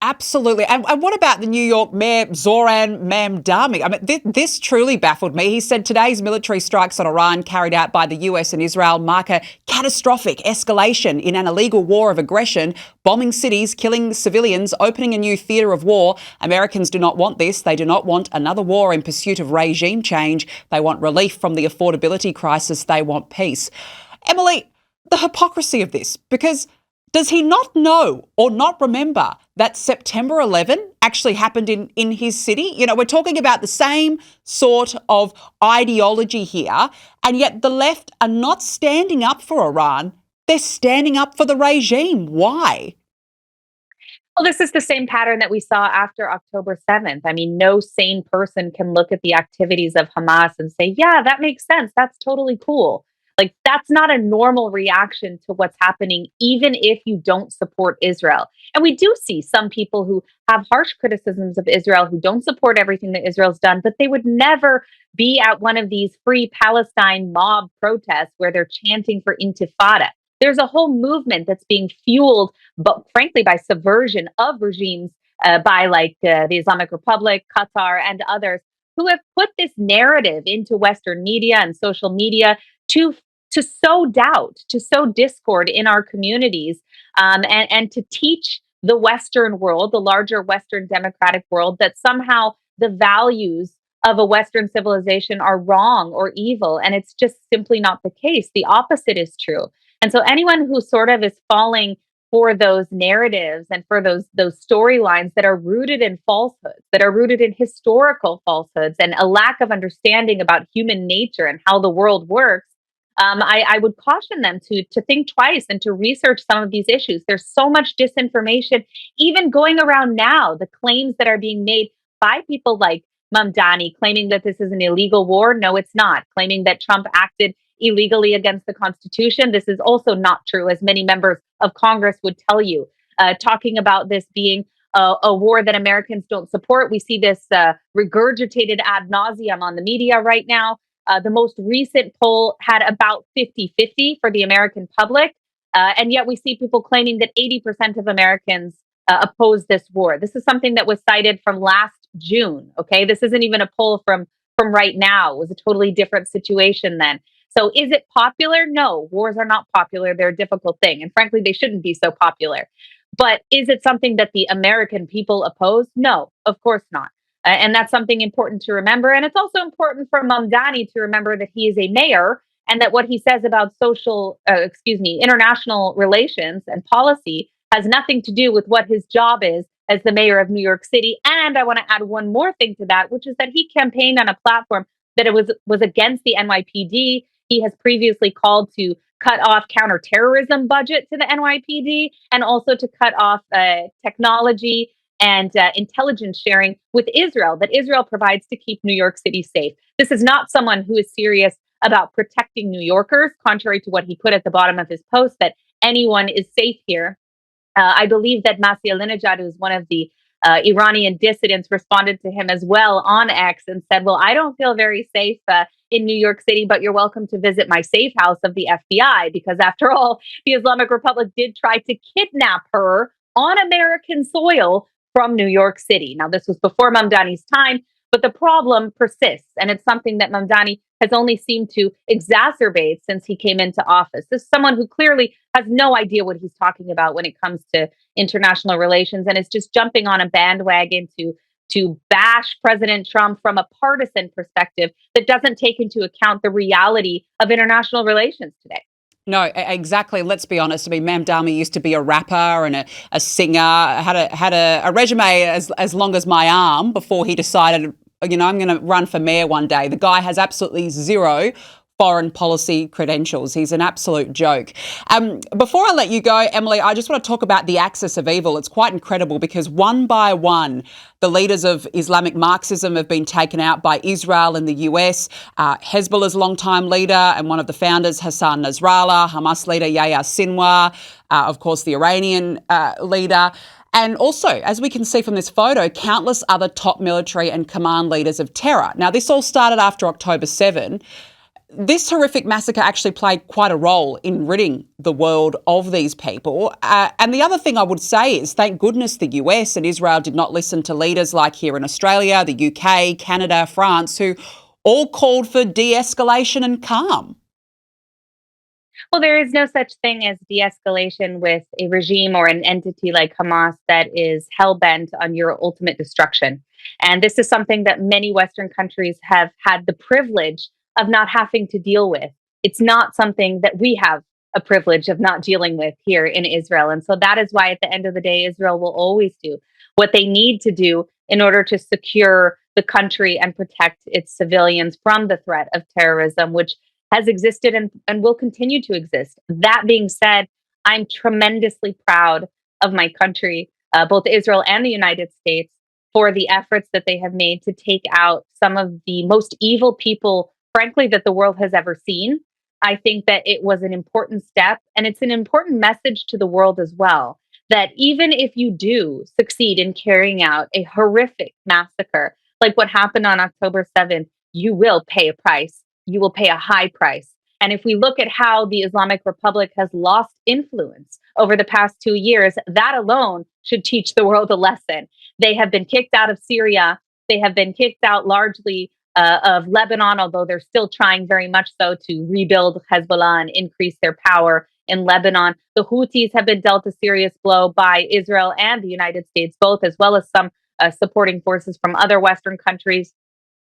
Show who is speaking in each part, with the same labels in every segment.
Speaker 1: Absolutely. And what about the New York Mayor, Zohran Mamdani? I mean, this truly baffled me. He said today's military strikes on Iran carried out by the US and Israel mark a catastrophic escalation in an illegal war of aggression, bombing cities, killing civilians, opening a new theatre of war. Americans do not want this. They do not want another war in pursuit of regime change. They want relief from the affordability crisis. They want peace. Emily, the hypocrisy of this, because does he not know or not remember that September 11 actually happened in his city? You know, we're talking about the same sort of ideology here, and yet the left are not standing up for Iran. They're standing up for the regime. Why?
Speaker 2: Well, this is the same pattern that we saw after October 7th. I mean, no sane person can look at the activities of Hamas and say, yeah, that makes sense. That's totally cool. Like, that's not a normal reaction to what's happening, even if you don't support Israel. And we do see some people who have harsh criticisms of Israel, who don't support everything that Israel's done, but they would never be at one of these free Palestine mob protests where they're chanting for intifada. There's a whole movement that's being fueled, but frankly, by subversion of regimes by the Islamic Republic, Qatar, and others who have put this narrative into Western media and social media to sow doubt, to sow discord in our communities, and to teach the Western world, the larger Western democratic world, that somehow the values of a Western civilization are wrong or evil. And it's just simply not the case. The opposite is true. And so anyone who sort of is falling for those narratives and for those storylines that are rooted in falsehoods, that are rooted in historical falsehoods and a lack of understanding about human nature and how the world works, I would caution them to think twice and to research some of these issues. There's so much disinformation, even going around now. The claims that are being made by people like Mamdani, claiming that this is an illegal war. No, it's not. Claiming that Trump acted illegally against the Constitution. This is also not true, as many members of Congress would tell you. Talking about this being a war that Americans don't support. We see this regurgitated ad nauseum on the media right now. The most recent poll had about 50-50 for the American public. And yet we see people claiming that 80% of Americans oppose this war. This is something that was cited from last June. Okay. This isn't even a poll from right now. It was a totally different situation then. So is it popular? No, wars are not popular. They're a difficult thing. And frankly, they shouldn't be so popular. But is it something that the American people oppose? No, of course not. And that's something important to remember. And it's also important for Mamdani to remember that he is a mayor and that what he says about international relations and policy has nothing to do with what his job is as the mayor of New York City. And I want to add one more thing to that, which is that he campaigned on a platform that it was against the NYPD. He has previously called to cut off counterterrorism budget to the NYPD and also to cut off technology and intelligence sharing with Israel that Israel provides to keep New York City safe. This is not someone who is serious about protecting New Yorkers, contrary to what he put at the bottom of his post, that anyone is safe here. I believe that Masih Alinejad, who's one of the Iranian dissidents, responded to him as well on X and said, well, I don't feel very safe in New York City, but you're welcome to visit my safe house of the FBI, because after all, the Islamic Republic did try to kidnap her on American soil from New York City. Now, this was before Mamdani's time, but the problem persists. And it's something that Mamdani has only seemed to exacerbate since he came into office. This is someone who clearly has no idea what he's talking about when it comes to international relations and is just jumping on a bandwagon to bash President Trump from a partisan perspective that doesn't take into account the reality of international relations today.
Speaker 1: No, exactly. Let's be honest. I mean, Mamdani used to be a rapper and a singer, had a resume as long as my arm before he decided, you know, I'm going to run for mayor one day. The guy has absolutely zero foreign policy credentials. He's an absolute joke. Before I let you go, Emily, I just want to talk about the axis of evil. It's quite incredible because one by one, the leaders of Islamic Marxism have been taken out by Israel and the US. Hezbollah's longtime leader and one of the founders, Hassan Nasrallah, Hamas leader Yahya Sinwar, of course, the Iranian leader. And also, as we can see from this photo, countless other top military and command leaders of terror. Now, this all started after October 7. This horrific massacre actually played quite a role in ridding the world of these people. And the other thing I would say is, thank goodness the US and Israel did not listen to leaders like here in Australia, the UK, Canada, France, who all called for de-escalation and calm.
Speaker 2: Well, there is no such thing as de escalation with a regime or an entity like Hamas that is hell bent on your ultimate destruction. And this is something that many Western countries have had the privilege of not having to deal with. It's not something that we have a privilege of not dealing with here in Israel. And so that is why, at the end of the day, Israel will always do what they need to do in order to secure the country and protect its civilians from the threat of terrorism, which has existed and will continue to exist. That being said, I'm tremendously proud of my country, both Israel and the United States, for the efforts that they have made to take out some of the most evil people, frankly, that the world has ever seen. I think that it was an important step, and it's an important message to the world as well, that even if you do succeed in carrying out a horrific massacre like what happened on October 7th, you will pay a price. You will pay a high price. And if we look at how the Islamic Republic has lost influence over the past 2 years, that alone should teach the world a lesson. They have been kicked out of Syria. They have been kicked out largely of Lebanon, although they're still trying very much so to rebuild Hezbollah and increase their power in Lebanon. The Houthis have been dealt a serious blow by Israel and the United States, both, as well as some supporting forces from other Western countries.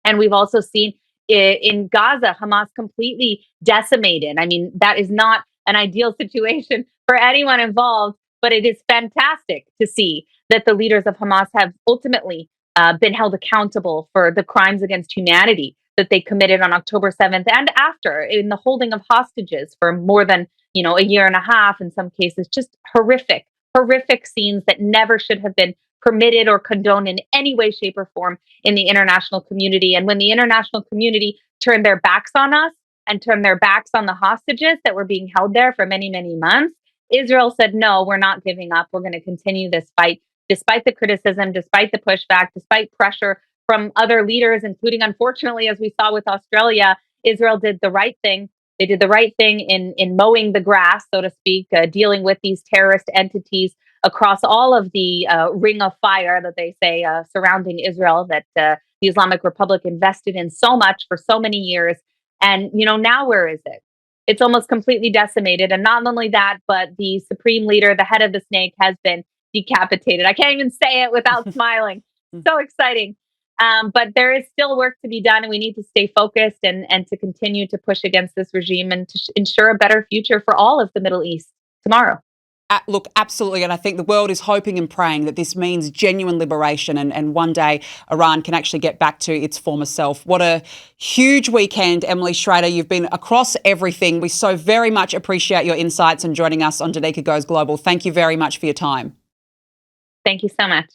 Speaker 2: And we've also seen in Gaza, Hamas completely decimated. I mean, that is not an ideal situation for anyone involved, but it is fantastic to see that the leaders of Hamas have ultimately been held accountable for the crimes against humanity that they committed on October 7th and after, in the holding of hostages for more than, a year and a half in some cases. Just horrific, horrific scenes that never should have been permitted or condoned in any way, shape, or form in the international community. And when the international community turned their backs on us and turned their backs on the hostages that were being held there for many, many months, Israel said, no, we're not giving up. We're going to continue this fight, despite the criticism, despite the pushback, despite pressure from other leaders, including, unfortunately, as we saw with Australia. Israel did the right thing. They did the right thing in mowing the grass, so to speak, dealing with these terrorist entities across all of the ring of fire that they say surrounding Israel, that the Islamic Republic invested in so much for so many years. And, now where is it? It's almost completely decimated. And not only that, but the supreme leader, the head of the snake, has been decapitated. I can't even say it without smiling. So exciting. But there is still work to be done, and we need to stay focused and to continue to push against this regime and to ensure a better future for all of the Middle East tomorrow.
Speaker 1: Look, absolutely. And I think the world is hoping and praying that this means genuine liberation and one day Iran can actually get back to its former self. What a huge weekend, Emily Schrader. You've been across everything. We so very much appreciate your insights and joining us on Danica Goes Global. Thank you very much for your time.
Speaker 2: Thank you so much.